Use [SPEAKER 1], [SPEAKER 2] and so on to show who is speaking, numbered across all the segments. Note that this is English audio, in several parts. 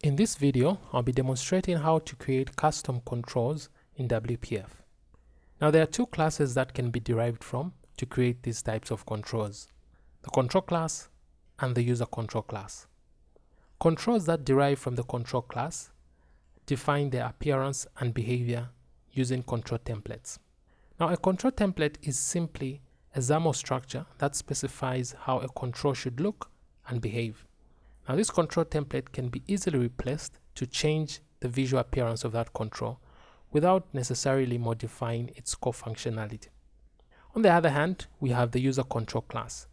[SPEAKER 1] In this video, I'll be demonstrating how to create custom controls in WPF. Now there are two classes that can be derived from to create these types of controls: the control class and the user control class. Controls that derive from the control class define their appearance and behavior using control templates. Now a control template is simply a XAML structure that specifies how a control should look and behave. Now this control template can be easily replaced to change the visual appearance of that control without necessarily modifying its core functionality. On the other hand, we have the user control class.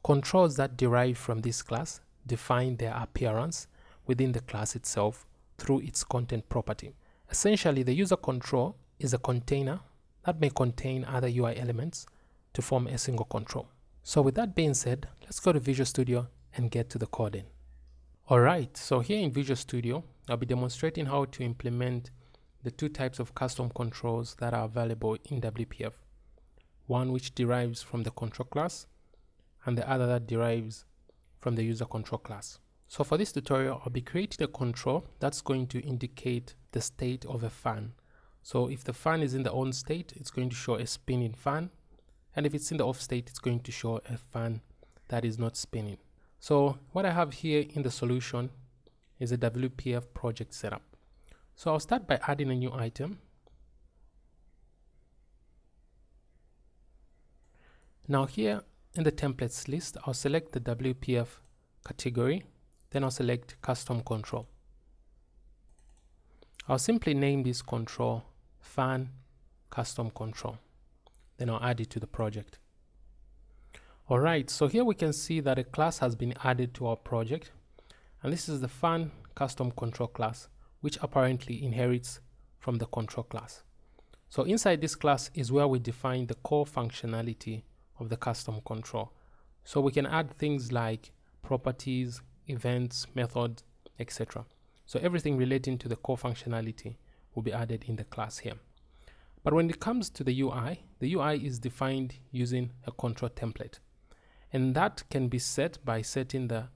[SPEAKER 1] Controls that derive from this class define their appearance within the class itself through its content property. Essentially, the user control is a container that may contain other UI elements to form a single control. So with that being said, let's go to Visual Studio and get to the coding. Alright, so here in Visual Studio, I'll be demonstrating how to implement the two types of custom controls that are available in WPF. One which derives from the control class and the other that derives from the user control class. So for this tutorial, I'll be creating a control that's going to indicate the state of a fan. So if the fan is in the on state, it's going to show a spinning fan. And if it's in the off state, it's going to show a fan that is not spinning. So what I have here in the solution is a WPF project setup. So I'll start by adding a new item. Now here in the templates list, I'll select the WPF category, then I'll select custom control. I'll simply name this control fan custom control. Then I'll add it to the project. Alright, so here we can see that a class has been added to our project, and this is the fan custom control class, which apparently inherits from the control class. So inside this class is where we define the core functionality of the custom control. So we can add things like properties, events, methods, etc. So everything relating to the core functionality will be added in the class here. But when it comes to the UI is defined using a control template. And that can be set by setting the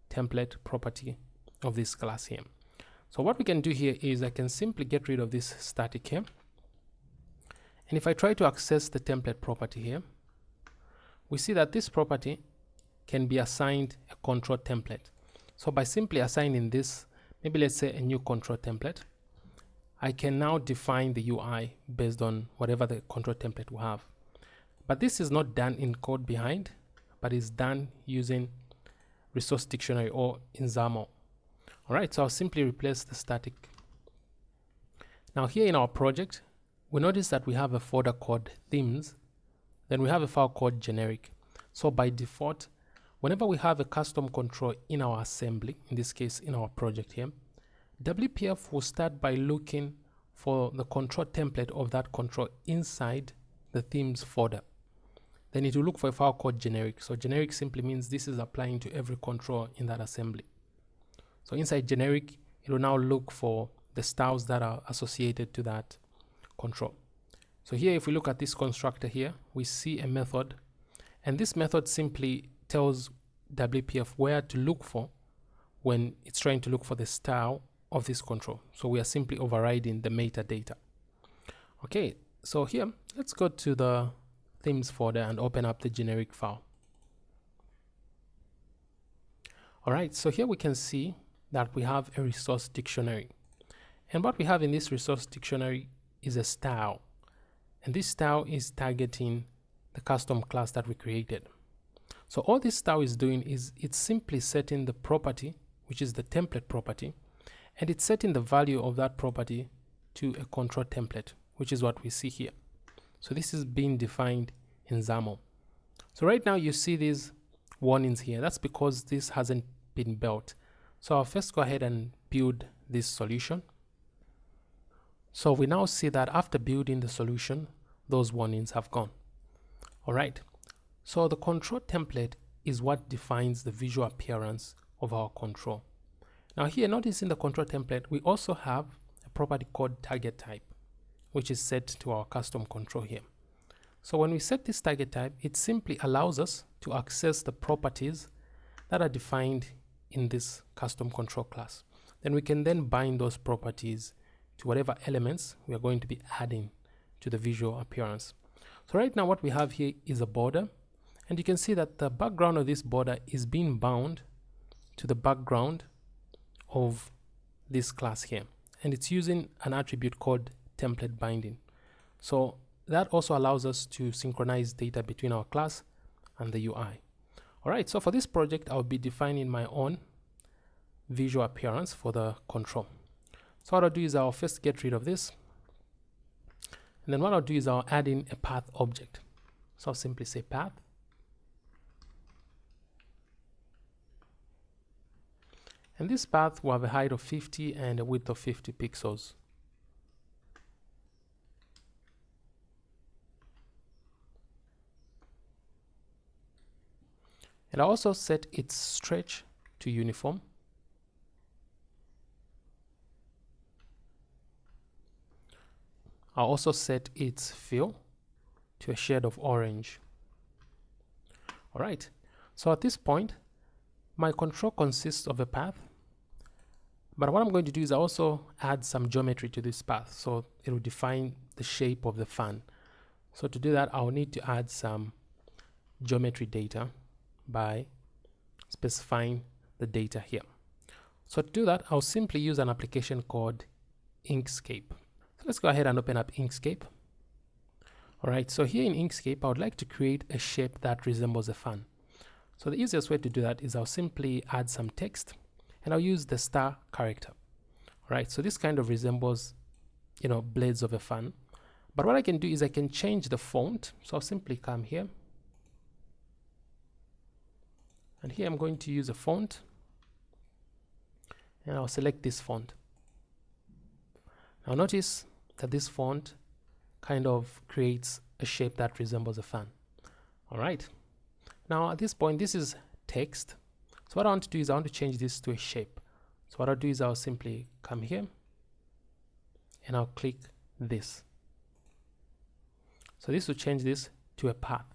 [SPEAKER 1] template property of this class here. So what we can do here is I can simply get rid of this static here. And if I try to access the template property here, we see that this property can be assigned a control template. So by simply assigning this, maybe let's say a new control template, I can now define the UI based on whatever the control template will have. But this is not done in code behind, but is done using resource dictionary or in XAML. Alright, so I'll simply replace the static. Now here in our project, we notice that we have a folder called themes, then we have a file called generic. So by default, whenever we have a custom control in our assembly, in this case in our project here, WPF will start by looking for the control template of that control inside the themes folder. Then it will look for a file called generic. So generic simply means this is applying to every control in that assembly. So inside generic, it will now look for the styles that are associated to that control. So here, if we look at this constructor here, we see a method, and this method simply tells WPF where to look for when it's trying to look for the style of this control. So we are simply overriding the metadata. Okay, so here, let's go to the themes folder and open up the generic file. Alright, so here we can see that we have a resource dictionary. And what we have in this resource dictionary is a style. And this style is targeting the custom class that we created. So all this style is doing is it's simply setting the property, which is the template property, and it's setting the value of that property to a control template, which is what we see here. So this is being defined in XAML. So right now you see these warnings here. That's because this hasn't been built. So I'll first go ahead and build this solution. So we now see that after building the solution, those warnings have gone. Alright, so the control template is what defines the visual appearance of our control. Now here, notice in the control template, we also have a property called target type, which is set to our custom control here. So when we set this target type, it simply allows us to access the properties that are defined in this custom control class. then we can then bind those properties to whatever elements we are going to be adding to the visual appearance. So right now what we have here is a border, and you can see that the background of this border is being bound to the background of this class here, and it's using an attribute called template binding. So that also allows us to synchronize data between our class and the UI. Alright, so for this project I'll be defining my own visual appearance for the control. So what I'll do is I'll first get rid of this, and then what I'll do is I'll add in a path object. So I'll simply say path, and this path will have a height of 50 and a width of 50 pixels. And I'll also set its stretch to uniform. I'll also set its fill to a shade of orange. Alright, so at this point, my control consists of a path, but what I'm going to do is I also add some geometry to this path, so it will define the shape of the fan. So to do that, I'll need to add some geometry data by specifying the data here. So to do that, I'll simply use an application called Inkscape. So let's go ahead and open up Inkscape. Alright, so here in Inkscape, I would like to create a shape that resembles a fan. So the easiest way to do that is I'll simply add some text, and I'll use the star character. Alright, so this kind of resembles, blades of a fan. But what I can do is I can change the font. So I'll simply come here, and here I'm going to use a font, and I'll select this font. Now notice that this font kind of creates a shape that resembles a fan. Alright, now at this point this is text, so what I want to do is I want to change this to a shape. So what I'll do is I'll simply come here and I'll click this. So this will change this to a path.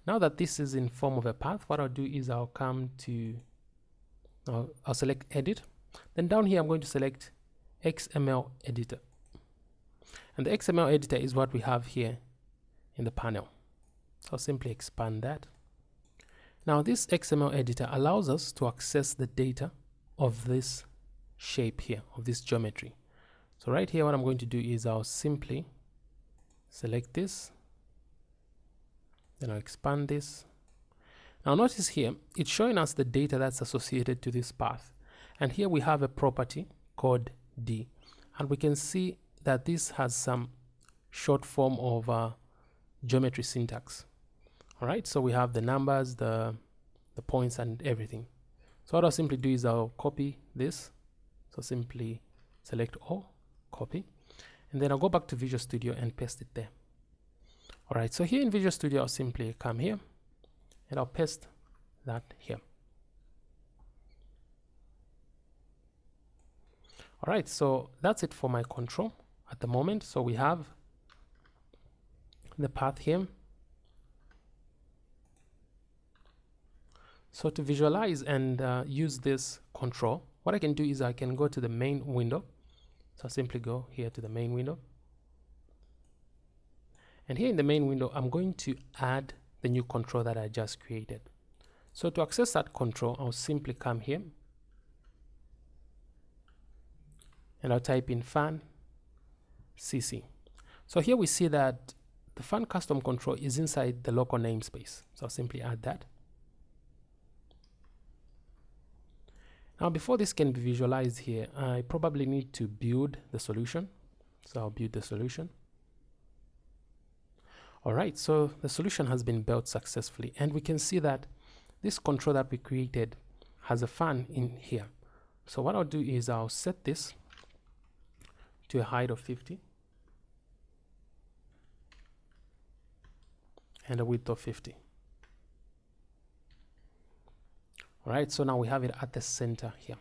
[SPEAKER 1] Now that this is in form of a path, what I'll do is I'll come to, I'll select edit. Then down here I'm going to select XML editor. And the XML editor is what we have here in the panel. So I'll simply expand that. Now this XML editor allows us to access the data of this shape here, of this geometry. So right here what I'm going to do is I'll simply select this, then I'll expand this. Now notice here, it's showing us the data that's associated to this path. And here we have a property called D. And we can see that this has some short form of geometry syntax. Alright, so we have the numbers, the points and everything. So what I'll simply do is I'll copy this. So simply select all, copy. And then I'll go back to Visual Studio and paste it there. Alright, so here in Visual Studio, I'll simply come here and I'll paste that here. Alright, so that's it for my control at the moment. So we have the path here. So to visualize and use this control, what I can do is I can go to the main window. So I'll simply go here to the main window. And here in the main window, I'm going to add the new control that I just created. So to access that control, I'll simply come here and I'll type in fan CC. So here we see that the fan custom control is inside the local namespace. So I'll simply add that. Now before this can be visualized here, I probably need to build the solution. So I'll build the solution. Alright, so the solution has been built successfully, and we can see that this control that we created has a fan in here. So what I'll do is I'll set this to a height of 50 and a width of 50. Alright, so now we have it at the center here.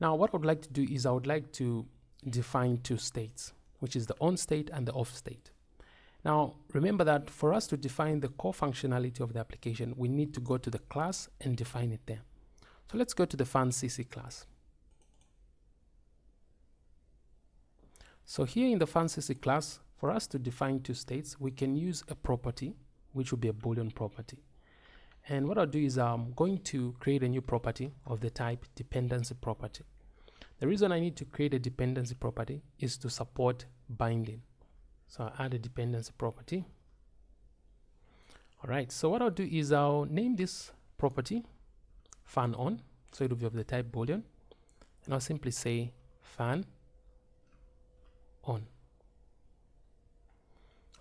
[SPEAKER 1] Now what I would like to do is I would like to define two states, which is the on state and the off state. Now remember that for us to define the core functionality of the application, we need to go to the class and define it there. So let's go to the fan CC class. So here in the FanCC class, for us to define two states, we can use a property, which will be a Boolean property. And what I'll do is I'm going to create a new property of the type dependency property. The reason I need to create a dependency property is to support binding. So I'll add a dependency property. All right, so what I'll do is I'll name this property fan on. So it will be of the type Boolean. And I'll simply say fan on.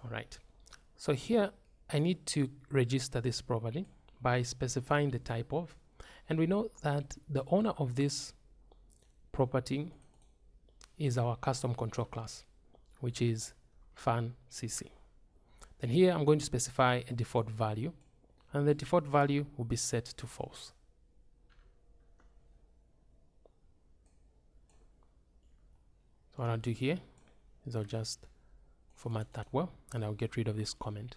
[SPEAKER 1] All right, so here I need to register this property by specifying the type of, and we know that the owner of this property is our custom control class, which is FanCC. Then here I'm going to specify a default value, and the default value will be set to false. So what I'll do here is I'll just format that well, and I'll get rid of this comment.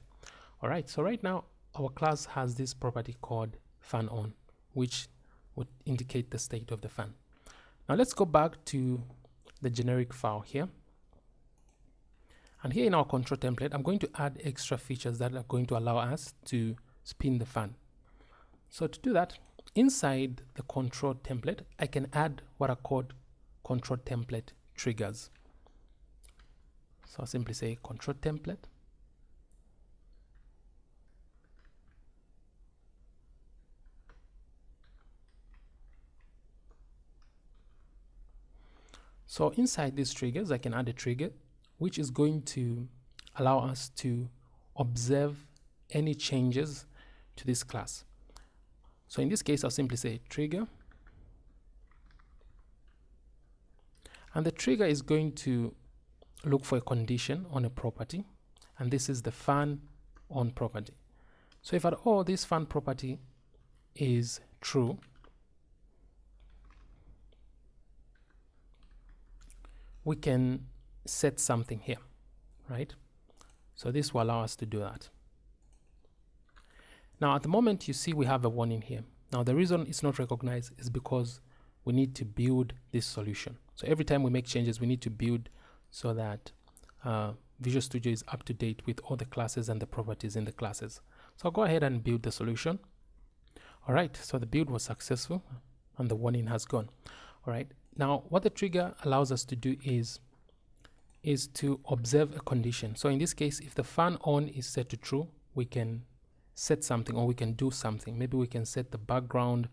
[SPEAKER 1] All right, so right now our class has this property called fan on, which would indicate the state of the fan. Now let's go back to the generic file here. And here in our control template, I'm going to add extra features that are going to allow us to spin the fan. So to do that, inside the control template, I can add what are called control template triggers. So I'll simply say control template. So inside these triggers, I can add a trigger which is going to allow us to observe any changes to this class. So in this case, I'll simply say trigger. And the trigger is going to look for a condition on a property. And this is the fan on property. So if at all this fan property is true, we can set something here, right? So this will allow us to do that. Now at the moment you see we have a warning here. Now the reason it's not recognized is because we need to build this solution. So every time we make changes, we need to build so that Visual Studio is up to date with all the classes and the properties in the classes. So I'll go ahead and build the solution. All right, so the build was successful and the warning has gone. All right, now what the trigger allows us to do is to observe a condition. So in this case, if the fan on is set to true, we can set something or we can do something. Maybe we can set the background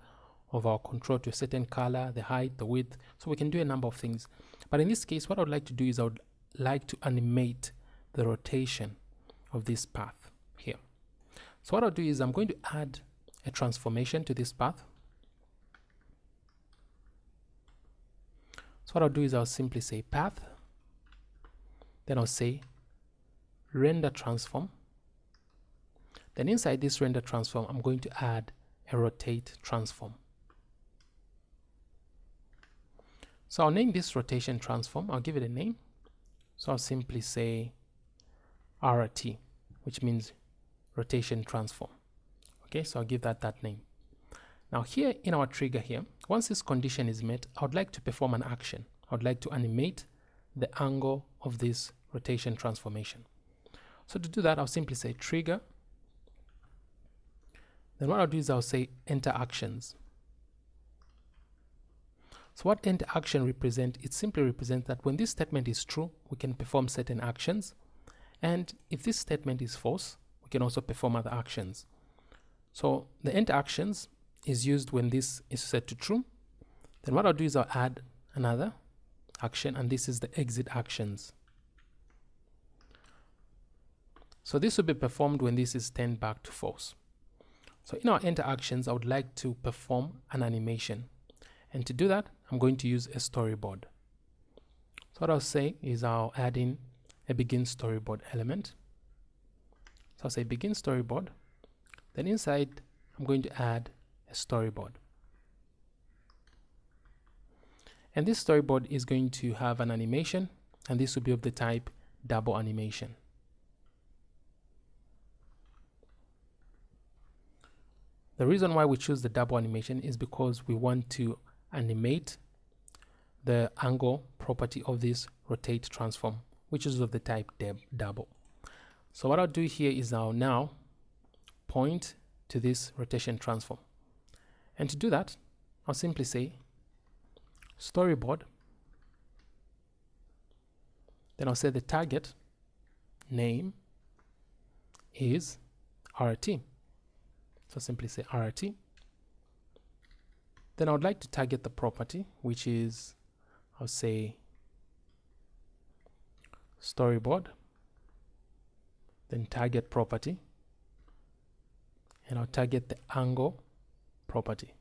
[SPEAKER 1] of our control to a certain color, the height, the width. So we can do a number of things. But in this case, what I would like to do is I would like to animate the rotation of this path here. So what I'll do is I'm going to add a transformation to this path. So what I'll do is I'll simply say path, then I'll say render transform. Then inside this render transform, I'm going to add a rotate transform. So I'll name this rotation transform. I'll give it a name. So I'll simply say RT, which means rotation transform. Okay, so I'll give that name. Now here in our trigger here, once this condition is met, I would like to perform an action. I would like to animate the angle of this rotation transformation. So to do that, I'll simply say trigger. Then what I'll do is I'll say enter actions. So what enter action represent? It simply represents that when this statement is true, we can perform certain actions. And if this statement is false, we can also perform other actions. So the enter actions is used when this is set to true. Then what I'll do is I'll add another action, and this is the exit actions. So this will be performed when this is turned back to false. So in our enter actions, I would like to perform an animation. And to do that, I'm going to use a storyboard. So what I'll say is I'll add in a begin storyboard element. So I'll say begin storyboard. Then inside, I'm going to add a storyboard. And this storyboard is going to have an animation, and this will be of the type double animation. The reason why we choose the double animation is because we want to animate the angle property of this rotate transform, which is of the type double. So what I'll do here is I'll now point to this rotation transform. And to do that, I'll simply say storyboard. Then I'll say the target name is RT. So simply say RT. Then I would like to target the property, which is, I'll say storyboard, then target property, and I'll target the angle property.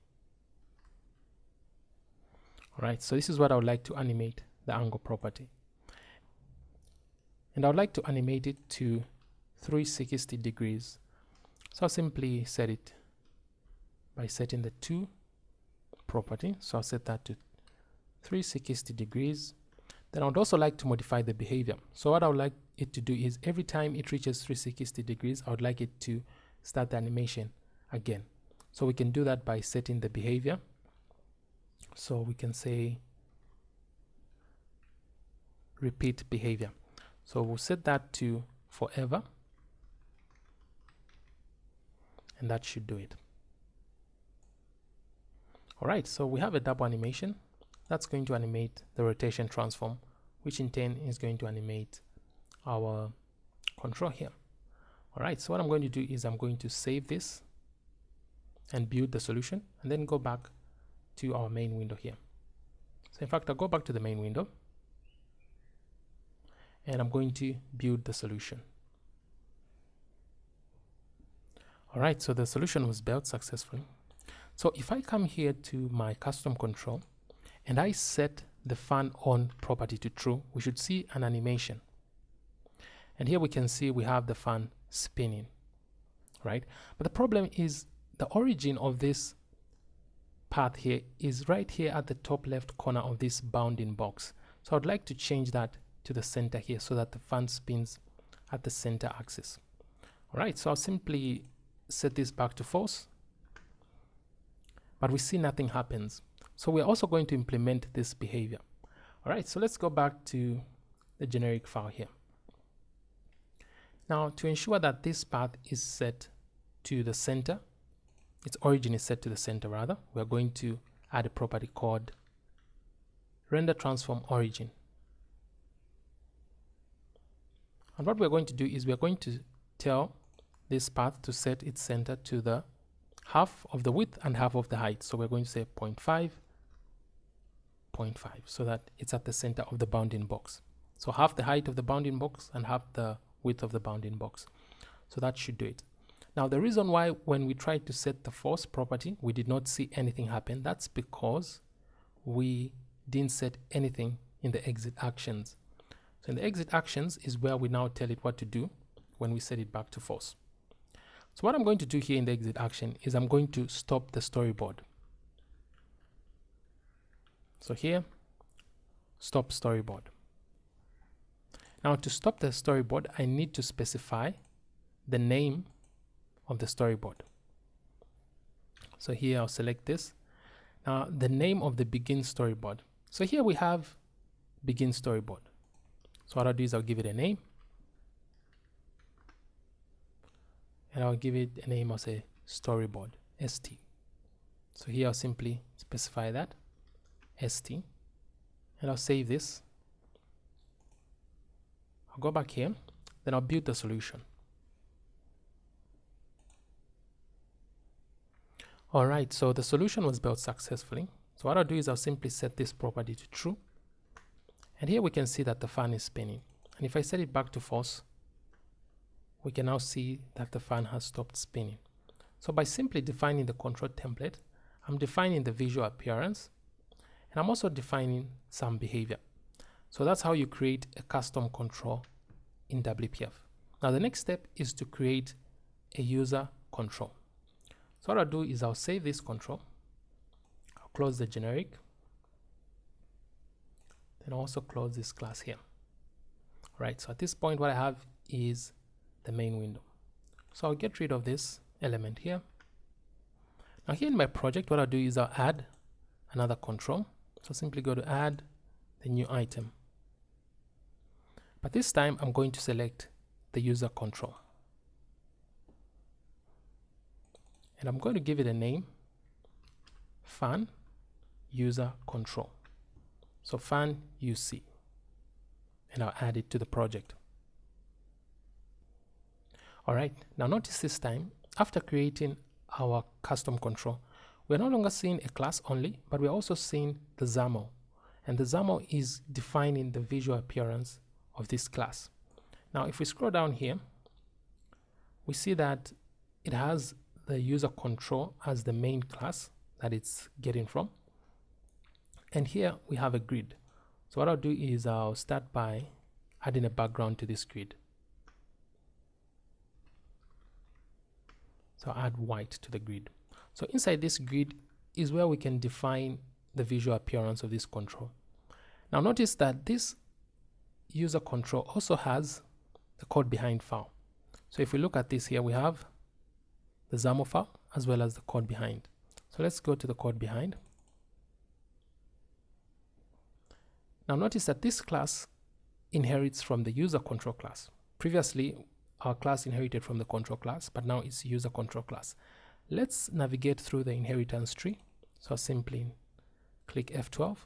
[SPEAKER 1] All right, so this is what I would like to animate, the angle property. And I would like to animate it to 360 degrees. So I'll simply set it by setting the to property. So I'll set that to 360 degrees. Then I would also like to modify the behavior. So what I would like it to do is every time it reaches 360 degrees, I would like it to start the animation again. So we can do that by setting the behavior. So we can say repeat behavior. So we'll set that to forever, and that should do it. All right, so we have a double animation that's going to animate the rotation transform, which in turn is going to animate our control here. All right, so what I'm going to do is I'm going to save this and build the solution, and then go back to our main window here. So in fact, I'll go back to the main window, and I'm going to build the solution. All right, so the solution was built successfully. So if I come here to my custom control and I set the fan on property to true, we should see an animation. And here we can see we have the fan spinning, right? But the problem is the origin of this path here is right here at the top left corner of this bounding box. So I'd like to change that to the center here so that the fan spins at the center axis. All right, so I'll simply set this back to false, but we see nothing happens. So we're also going to implement this behavior. All right, so let's go back to the generic file here. Now, to ensure that this path is set to the center, its origin is set to the center rather, we're going to add a property called render transform origin. And what we're going to do is we're going to tell this path to set its center to the half of the width and half of the height. So we're going to say 0.5, 0.5, so that it's at the center of the bounding box. So half the height of the bounding box and half the width of the bounding box. So that should do it. Now the reason why when we tried to set the false property, we did not see anything happen, that's because we didn't set anything in the exit actions. So in the exit actions is where we now tell it what to do when we set it back to false. So what I'm going to do here in the exit action is I'm going to stop the storyboard. So here, stop storyboard. Now to stop the storyboard, I need to specify the name of the storyboard. So here I'll select this. Now the name of the begin storyboard. So here we have begin storyboard. So what I'll do is I'll give it a name. And I'll give it a name, I'll say storyboard, ST. So here I'll simply specify that, ST. And I'll save this. I'll go back here, then I'll build the solution. All right, so the solution was built successfully. So what I'll do is I'll simply set this property to true. And here we can see that the fan is spinning. And if I set it back to false, we can now see that the fan has stopped spinning. So by simply defining the control template, I'm defining the visual appearance, and I'm also defining some behavior. So that's how you create a custom control in WPF. Now the next step is to create a user control. So what I'll do is I'll save this control, I'll close the generic, then I'll also close this class here. All right, so at this point what I have is the main window. So I'll get rid of this element here. Now here in my project, what I'll do is I'll add another control. So simply go to add the new item. But this time I'm going to select the user control. And I'm going to give it a name, fan user control. So fan UC. And I'll add it to the project. Alright, now notice this time, after creating our custom control, we're no longer seeing a class only, but we're also seeing the XAML. And the XAML is defining the visual appearance of this class. Now, if we scroll down here, we see that it has the user control as the main class that it's getting from. And here we have a grid. So what I'll do is I'll start by adding a background to this grid. So I'll add white to the grid. So inside this grid is where we can define the visual appearance of this control. Now notice that this user control also has the code behind file. So if we look at this here, we have the XAML file as well as the code behind. So let's go to the code behind. Now notice that this class inherits from the user control class. Previously, our class inherited from the control class, but now it's user control class. Let's navigate through the inheritance tree. So simply click F12.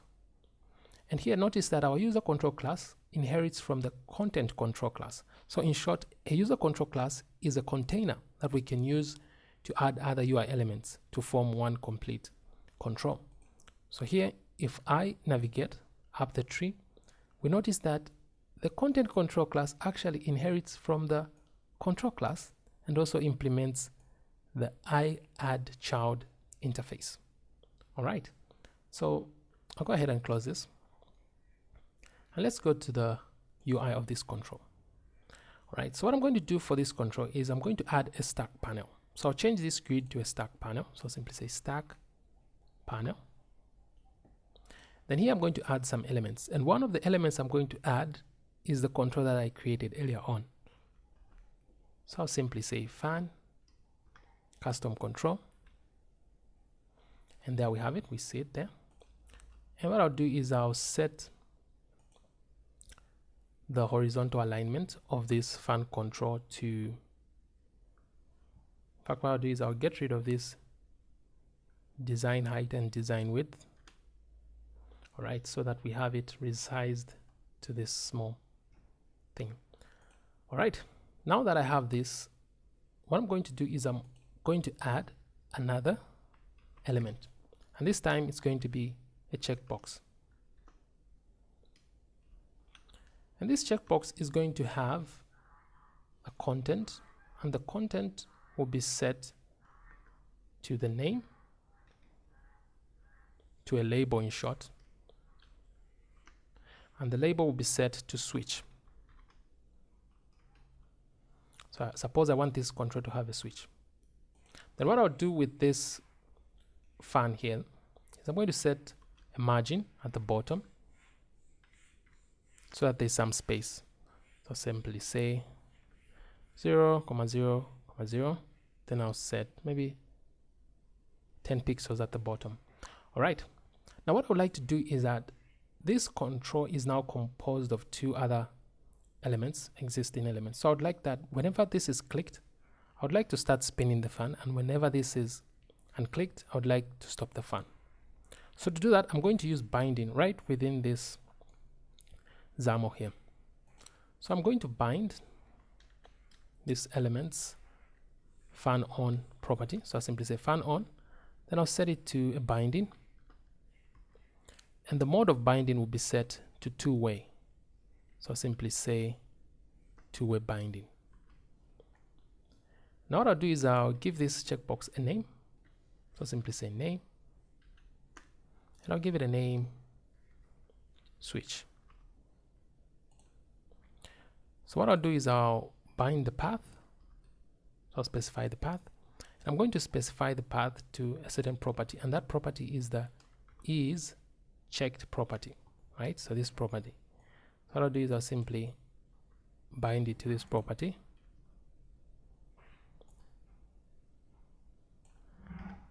[SPEAKER 1] And here notice that our user control class inherits from the content control class. So in short, a user control class is a container that we can use to add other UI elements to form one complete control. So here, if I navigate up the tree, we notice that the content control class actually inherits from the control class and also implements the iAddChild interface. All right, so I'll go ahead and close this. And let's go to the UI of this control. All right, so what I'm going to do for this control is I'm going to add a stack panel. So I'll change this grid to a stack panel. So simply say stack panel. Then here I'm going to add some elements. And one of the elements I'm going to add is the control that I created earlier on. So I'll simply say fan custom control. And there we have it. We see it there. And what I'll do is I'll set the horizontal alignment of this fan control to, in fact, what I'll do is I'll get rid of this design height and design width. All right, so that we have it resized to this small thing. All right, now that I have this, what I'm going to do is I'm going to add another element. And this time it's going to be a checkbox. And this checkbox is going to have a content, and the content will be set to the name, to a label in short, and the label will be set to switch. So suppose I want this control to have a switch. Then what I'll do with this fan here is I'm going to set a margin at the bottom so that there's some space. So simply say 0, 0, 0. Then I'll set maybe 10 pixels at the bottom. All right. Now what I would like to do is that this control is now composed of two other elements, existing elements. So I would like that whenever this is clicked, I would like to start spinning the fan, and whenever this is unclicked, I would like to stop the fan. So to do that, I'm going to use binding right within this XAML here. So I'm going to bind this element's fan on property. So I simply say fan on, then I'll set it to a binding, and the mode of binding will be set to two-way. So I'll simply say two-way binding. Now what I'll do is I'll give this checkbox a name. So I'll simply say name, and I'll give it a name switch. So what I'll do is I'll bind the path. So I'll specify the path. And I'm going to specify the path to a certain property, and that property is the is checked property, right? So this property. So what I'll do is I'll simply bind it to this property.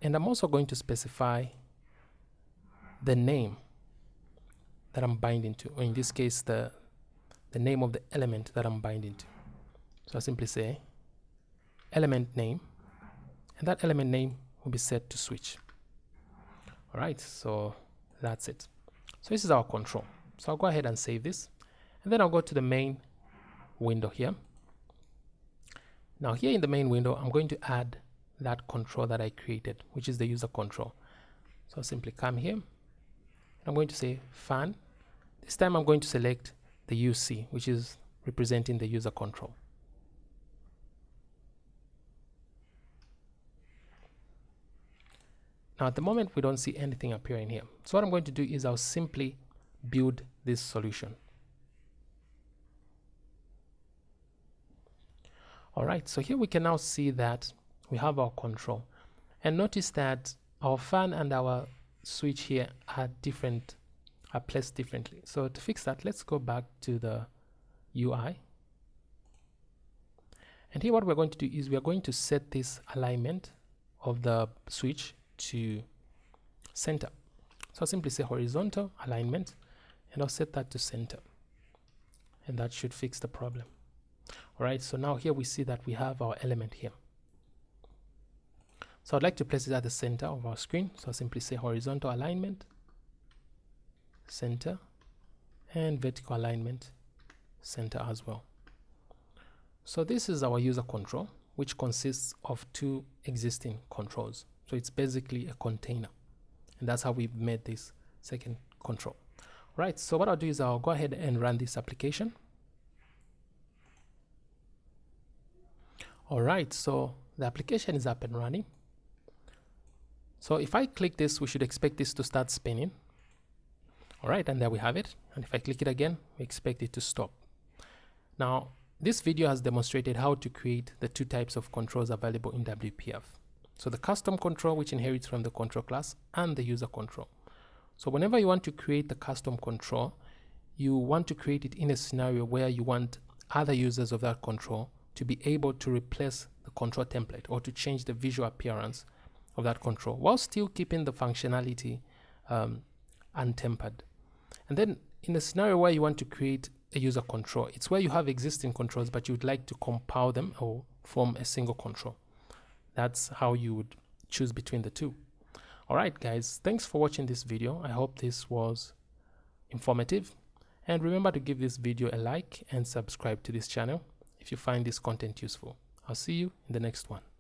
[SPEAKER 1] And I'm also going to specify the name that I'm binding to, or in this case the name of the element that I'm binding to. So I simply say element name, and that element name will be set to switch. All right, so that's it. So this is our control. So I'll go ahead and save this, and then I'll go to the main window here. Now here in the main window, I'm going to add that control that I created, which is the user control. So I'll simply come here, and I'm going to say fan. This time I'm going to select the UC, which is representing the user control. Now at the moment we don't see anything appearing here. So what I'm going to do is I'll simply build this solution. Alright, so here we can now see that we have our control. And notice that our fan and our switch here are placed differently. So to fix that, let's go back to the UI. And here what we're going to do is we're going to set this alignment of the switch to center. So I'll simply say horizontal alignment, and I'll set that to center, and that should fix the problem. All right, so now here we see that we have our element here. So I'd like to place it at the center of our screen. So I'll simply say horizontal alignment, center, and vertical alignment, center as well. So this is our user control, which consists of two existing controls. So it's basically a container, and that's how we made this second control. Right, so what I'll do is I'll go ahead and run this application. All right, so the application is up and running. So if I click this, we should expect this to start spinning. All right, and there we have it. And if I click it again, we expect it to stop. Now, this video has demonstrated how to create the two types of controls available in WPF. So the custom control, which inherits from the control class, and the user control. So whenever you want to create the custom control, you want to create it in a scenario where you want other users of that control to be able to replace the control template or to change the visual appearance of that control while still keeping the functionality untempered. And then in a scenario where you want to create a user control, it's where you have existing controls but you would like to compile them or form a single control. That's how you would choose between the two. Alright guys, thanks for watching this video. I hope this was informative, and remember to give this video a like and subscribe to this channel if you find this content useful. I'll see you in the next one.